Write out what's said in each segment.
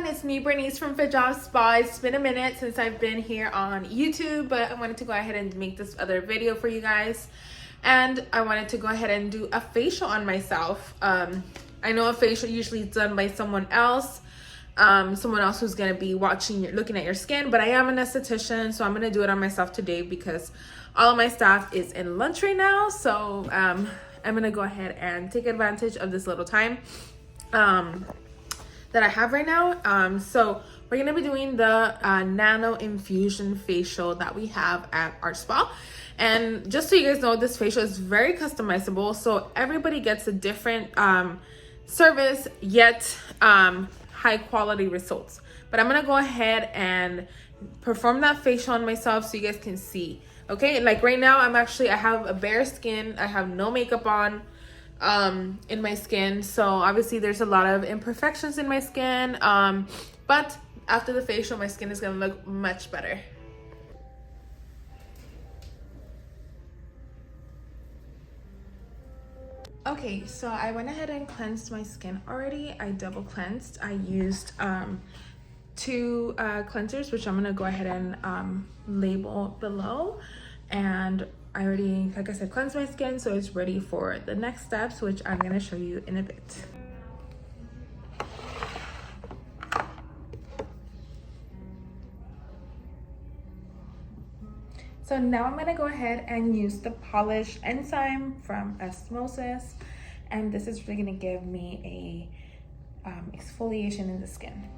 everyone, it's me Berenice from Fejjab Spa. It's been a minute since I've been here on YouTube, but I wanted to go ahead and make this other video for you guys. And I wanted to go ahead and do a facial on myself. I know a facial usually is done by someone else who's going to be looking at your skin, but I am an esthetician, so I'm going to do it on myself today because all of my staff is in lunch right now. So I'm going to go ahead and take advantage of this little time that I have right now. So we're gonna be doing the Nano-Infusion facial that we have at our spa. And just so you guys know, this facial is very customizable, so everybody gets a different service, yet high quality results. But I'm gonna go ahead and perform that facial on myself so you guys can see. Okay, like right now I have a bare skin. I have no makeup on in my skin, so obviously there's a lot of imperfections in my skin, but after the facial my skin is gonna look much better. Okay, so I went ahead and cleansed my skin already. I double cleansed. I used two cleansers, which I'm gonna go ahead and label below. And I already, like I said, cleansed my skin, so it's ready for the next steps, which I'm gonna show you in a bit. So now I'm gonna go ahead and use the Polish enzyme from Osmosis, and this is really gonna give me a exfoliation in the skin.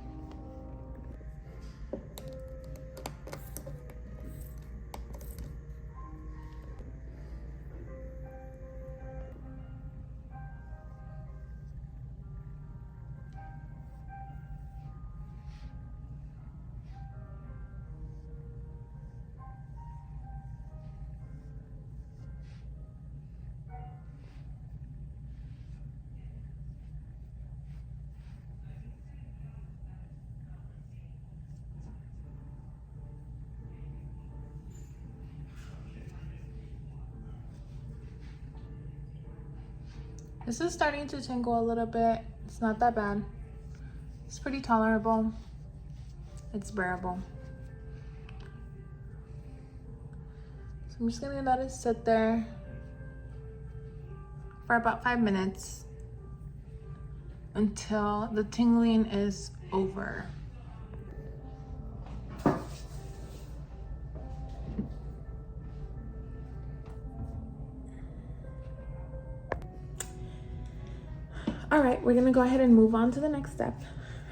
This is starting to tingle a little bit. It's not that bad. It's pretty tolerable. It's bearable. So I'm just gonna let it sit there for about 5 minutes until the tingling is over. All right, we're gonna go ahead and move on to the next step.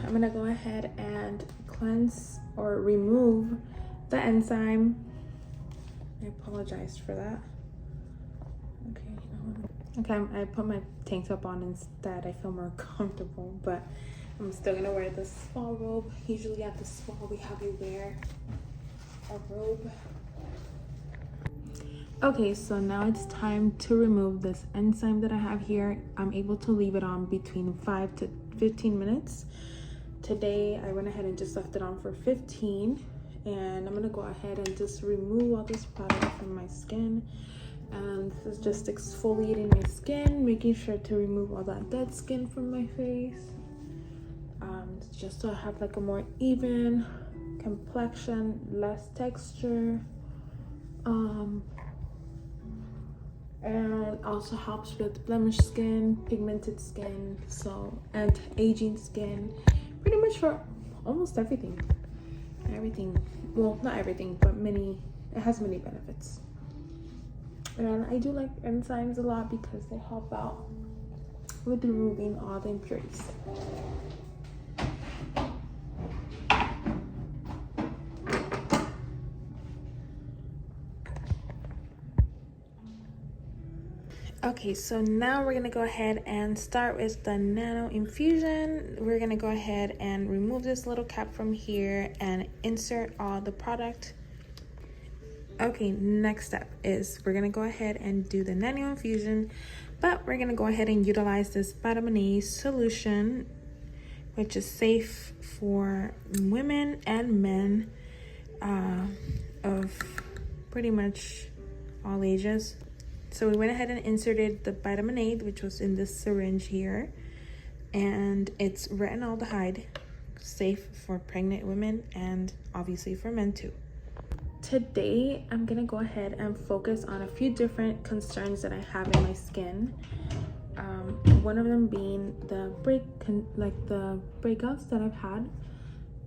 I'm gonna go ahead and cleanse or remove the enzyme. I apologize for that. Okay, I put my tank top on instead. I feel more comfortable, but I'm still gonna wear the spa robe. Usually at the spa, we have you wear a robe. Okay, so now it's time to remove this enzyme that I have here. I'm able to leave it on between 5 to 15 minutes. Today, I went ahead and just left it on for 15. And I'm gonna go ahead and just remove all this product from my skin. And this is just exfoliating my skin, making sure to remove all that dead skin from my face. Just so I have like a more even complexion, less texture. And also helps with blemish skin, pigmented skin, and aging skin, pretty much for almost everything. Well, not everything, but it has many benefits. And I do like enzymes a lot because they help out with removing all the impurities. Okay, so now we're gonna go ahead and start with the nano infusion. We're gonna go ahead and remove this little cap from here and insert all the product. Okay, next step is we're gonna go ahead and do the nano infusion, but we're gonna go ahead and utilize this vitamin A solution, which is safe for women and men of pretty much all ages. So we went ahead and inserted the vitamin A, which was in this syringe here, and it's retinaldehyde. safe for pregnant women and obviously for men too. Today, I'm gonna go ahead and focus on a few different concerns that I have in my skin. One of them being the breakouts that I've had.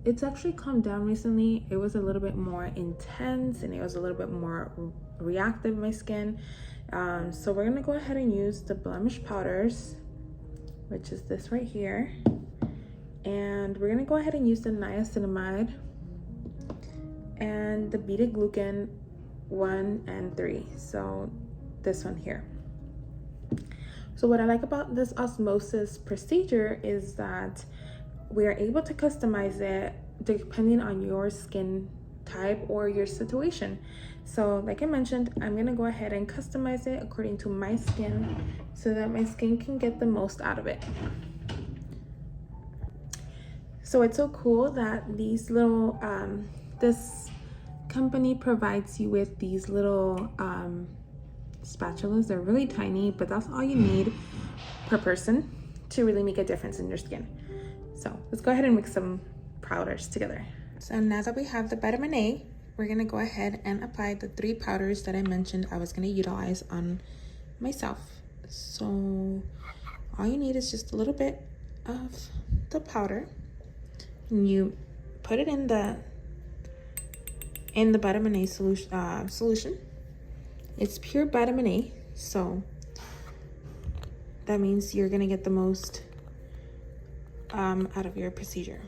It's actually calmed down recently. It was a little bit more intense and it was a little bit more reactive, my skin. So we're gonna go ahead and use the blemish powders, which is this right here. And we're gonna go ahead and use the niacinamide and the beta-glucan 1 and 3. So this one here. So what I like about this osmosis procedure is that we are able to customize it depending on your skin type or your situation. So like I mentioned, I'm gonna go ahead and customize it according to my skin so that my skin can get the most out of it. So it's so cool that these little, this company provides you with these little spatulas. They're really tiny, but that's all you need per person to really make a difference in your skin. So let's go ahead and mix some powders together. So now that we have the vitamin A, we're gonna go ahead and apply the 3 powders that I mentioned I was gonna utilize on myself. So all you need is just a little bit of the powder. And you put it in the vitamin A solution. It's pure vitamin A, so that means you're gonna get the most out of your procedure.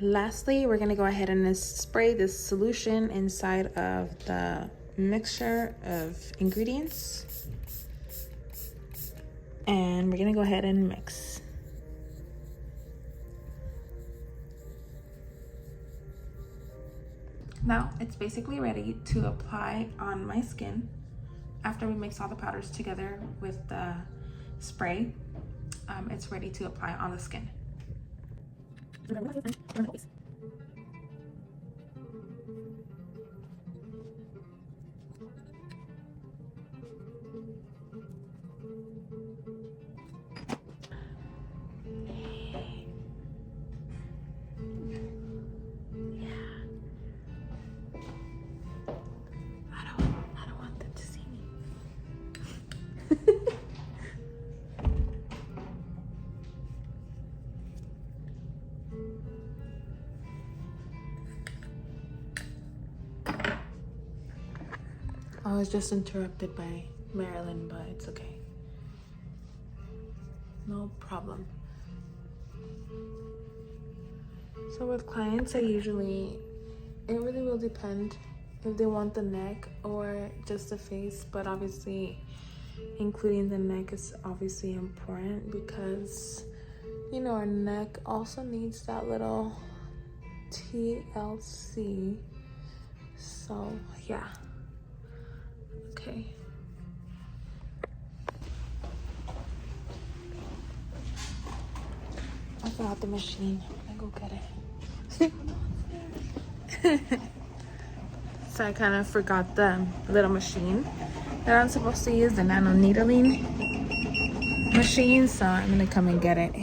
Lastly, we're gonna go ahead and spray this solution inside of the mixture of ingredients. And we're gonna go ahead and mix. Now it's basically ready to apply on my skin. After we mix all the powders together with the spray, it's ready to apply on the skin. I was just interrupted by Marilyn, but it's okay. No problem. So with clients, it really will depend if they want the neck or just the face, but obviously including the neck is obviously important because, you know, our neck also needs that little TLC. So yeah. Okay. I forgot the machine. I'm gonna go get it. So I kind of forgot the little machine that I'm supposed to use, the nano needling machine, so I'm gonna come and get it.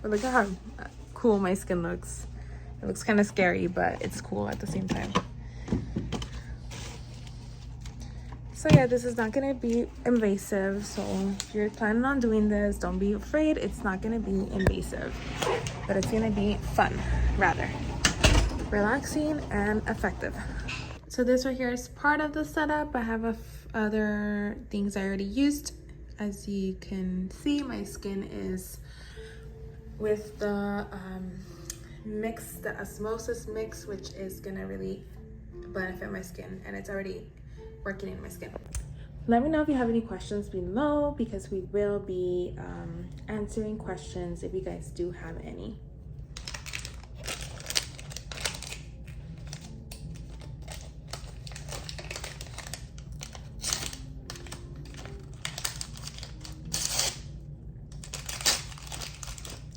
But look at how cool my skin looks. It looks kind of scary, but it's cool at the same time. So yeah, this is not gonna be invasive. So if you're planning on doing this, don't be afraid. It's not gonna be invasive, but it's gonna be fun, rather. Relaxing and effective. So this right here is part of the setup. I have other things I already used. As you can see, my skin is with the mix, the osmosis mix, which is gonna really benefit my skin, and it's already working in my skin. Let me know if you have any questions below, because we will be answering questions if you guys do have any.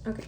Okay.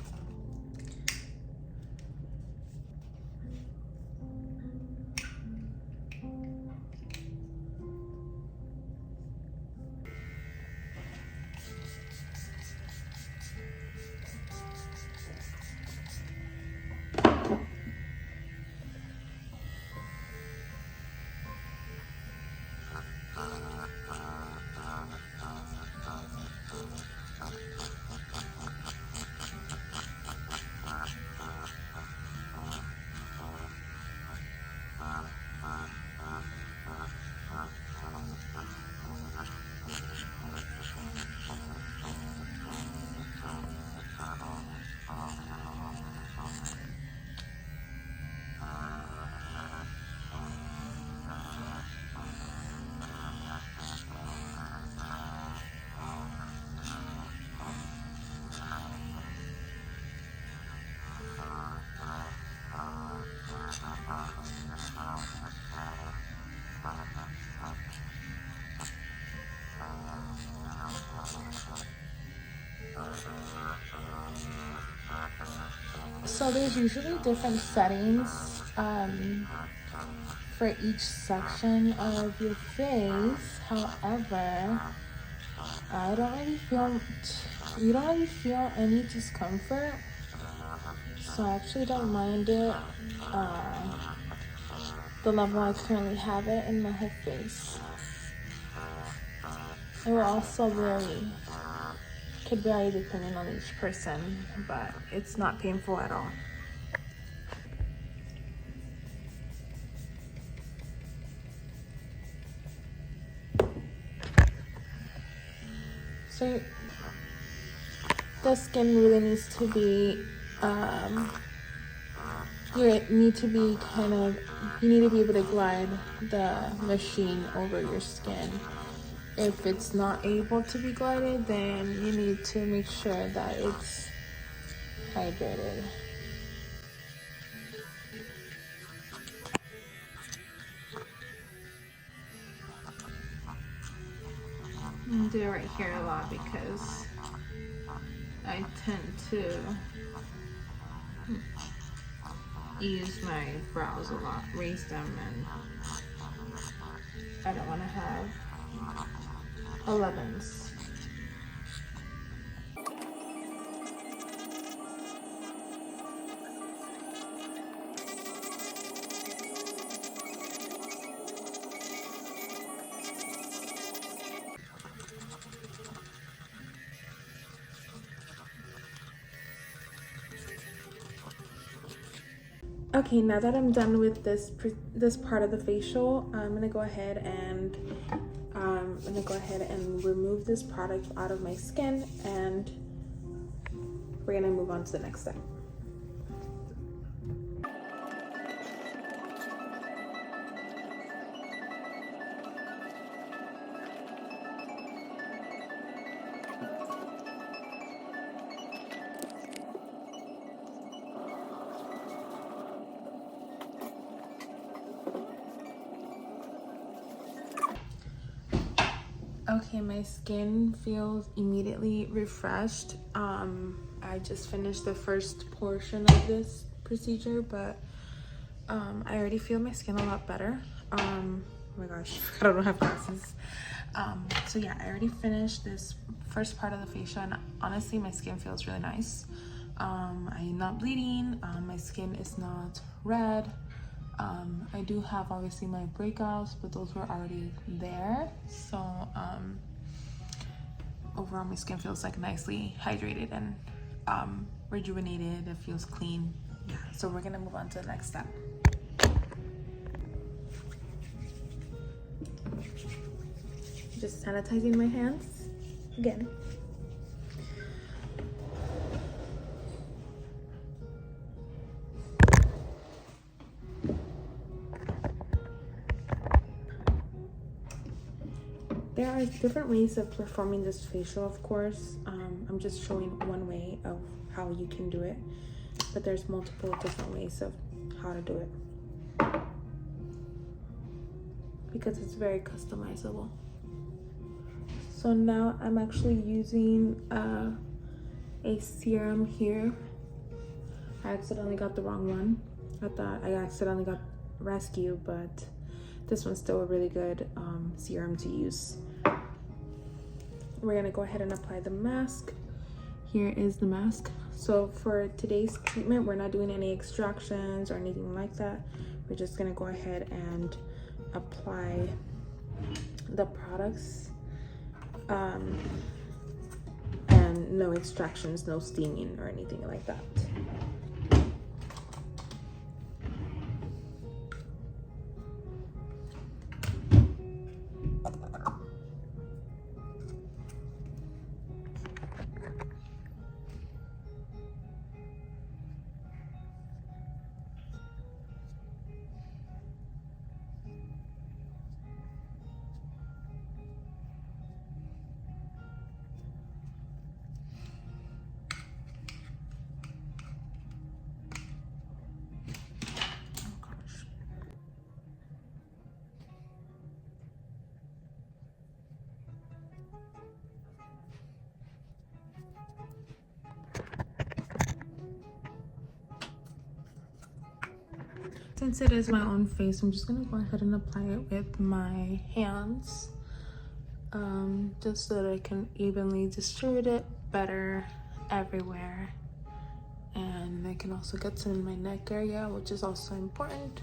So there's usually different settings for each section of your face. However, I don't really feel, you don't really feel any discomfort. So I actually don't mind it, the level I currently have it in my whole face. It will also could vary depending on each person, but it's not painful at all. So the skin really needs to be, you need to be able to glide the machine over your skin. If it's not able to be glided, then you need to make sure that it's hydrated. I do it right here a lot because I tend to use my brows a lot, raise them, and I don't want to have 11s. Okay, now that I'm done with this part of the facial, I'm gonna go ahead and remove this product out of my skin, and we're gonna move on to the next step. Okay, my skin feels immediately refreshed. I just finished the first portion of this procedure, but I already feel my skin a lot better. Oh my gosh, I don't have glasses. So yeah, I already finished this first part of the facial, and honestly, my skin feels really nice. I'm not bleeding. My skin is not red. I do have obviously my breakouts, but those were already there. So overall my skin feels like nicely hydrated and rejuvenated. It feels clean. Yeah, so we're gonna move on to the next step. Just sanitizing my hands again. There are different ways of performing this facial, of course. I'm just showing one way of how you can do it, but there's multiple different ways of how to do it because it's very customizable. So now I'm actually using a serum here. I accidentally got the wrong one. I thought I accidentally got Rescue, but this one's still a really good serum to use. We're gonna go ahead and apply the mask. Here is the mask. So for today's treatment, we're not doing any extractions or anything like that. We're just gonna go ahead and apply the products, and no extractions, no steaming or anything like that. Since it is my own face, I'm just gonna go ahead and apply it with my hands, just so that I can evenly distribute it better everywhere. And I can also get some in my neck area, which is also important,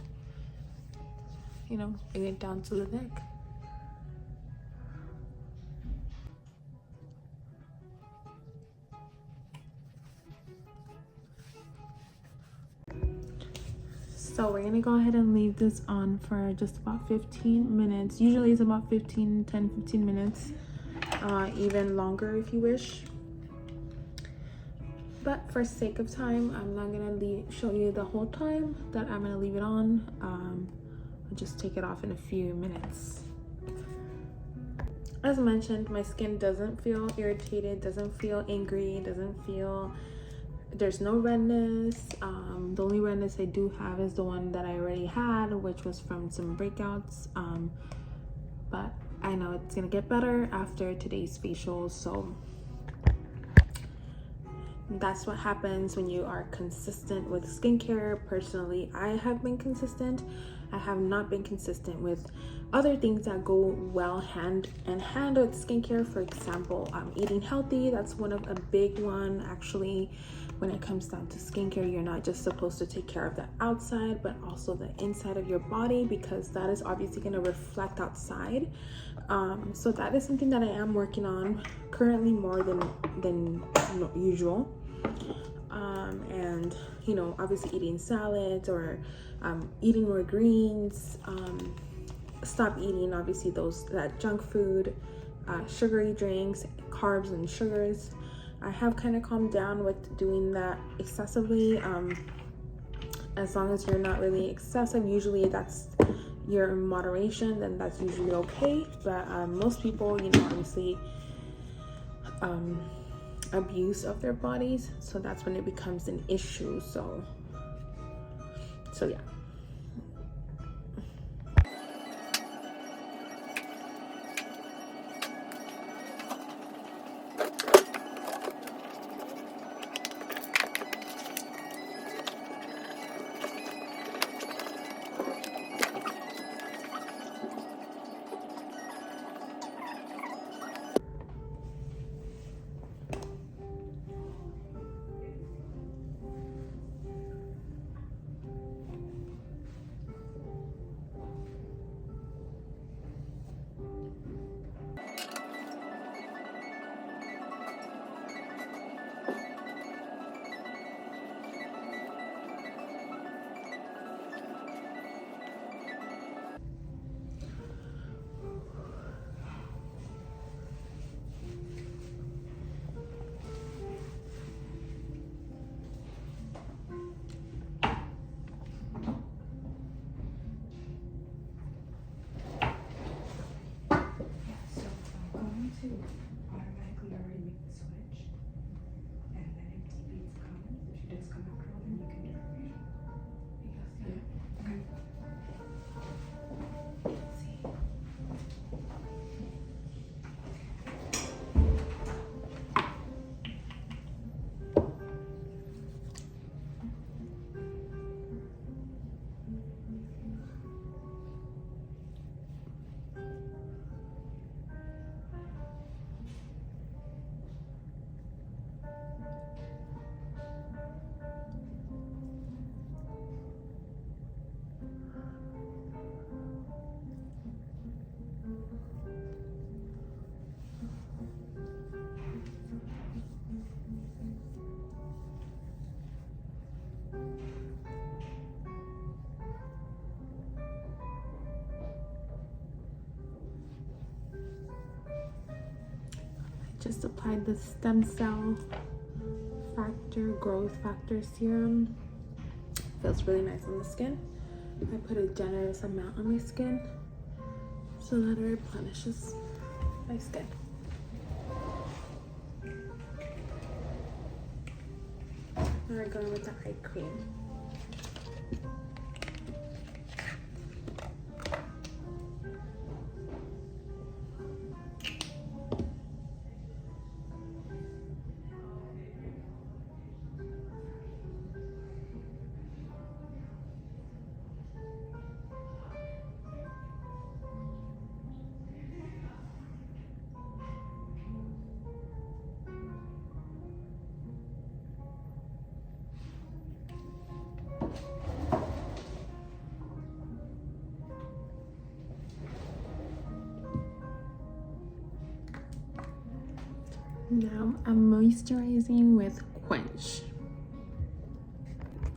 you know, bring it down to the neck. So we're gonna go ahead and leave this on for just about 15 minutes. Usually it's about 10 15 minutes, even longer if you wish. But for sake of time, I'm not gonna show you the whole time that I'm gonna leave it on. I'll just take it off in a few minutes. As mentioned, my skin doesn't feel irritated, doesn't feel angry, there's no redness. The only redness I do have is the one that I already had, which was from some breakouts. But I know it's gonna get better after today's facial, so that's what happens when you are consistent with skincare. Personally, I have been consistent. I have not been consistent with other things that go well hand in hand with skincare. For example, eating healthy. That's a big one. Actually, when it comes down to skincare, you're not just supposed to take care of the outside, but also the inside of your body, because that is obviously going to reflect outside. So that is something that I am working on currently, more than usual. And you know, obviously eating salads, or eating more greens, stop eating obviously that junk food, sugary drinks, carbs and sugars. I have kind of calmed down with doing that excessively. As long as you're not really excessive, usually you're in moderation, then that's usually okay. But most people, you know, obviously abuse of their bodies, so that's when it becomes an issue. So yeah. Just applied the stem cell growth factor serum. Feels really nice on the skin. I put a generous amount on my skin so that it replenishes my skin. We're going with the eye cream. Now I'm moisturizing with Quench.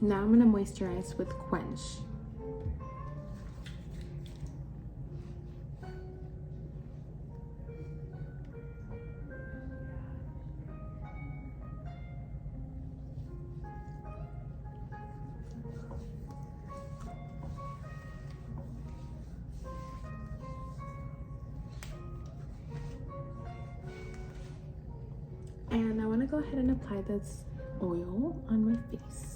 Now I'm gonna moisturize with Quench. And I want to go ahead and apply this oil on my face.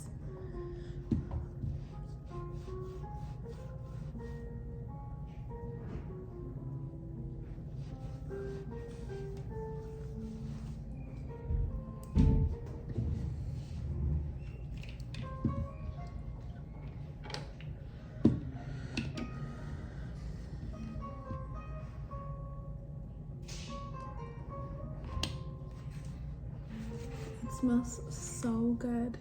It smells so good.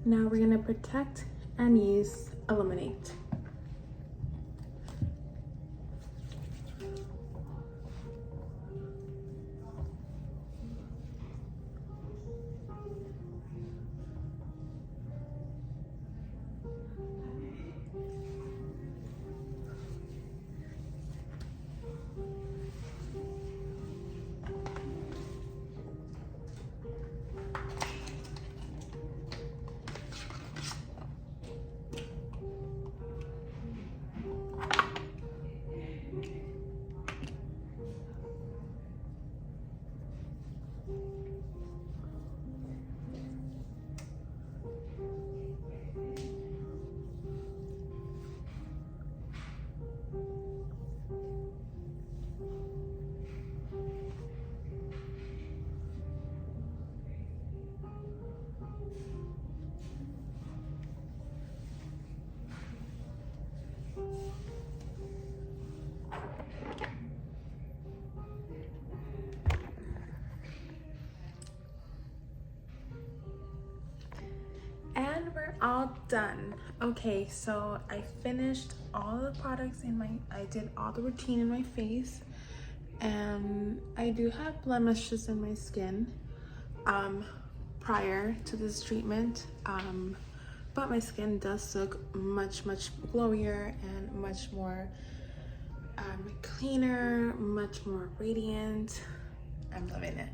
Now we're gonna protect and use Illuminate. And we're all done. Okay, so I finished all the products I did all the routine in my face, and I do have blemishes in my skin prior to this treatment, but my skin does look much glowier and much more cleaner, much more radiant. I'm loving it.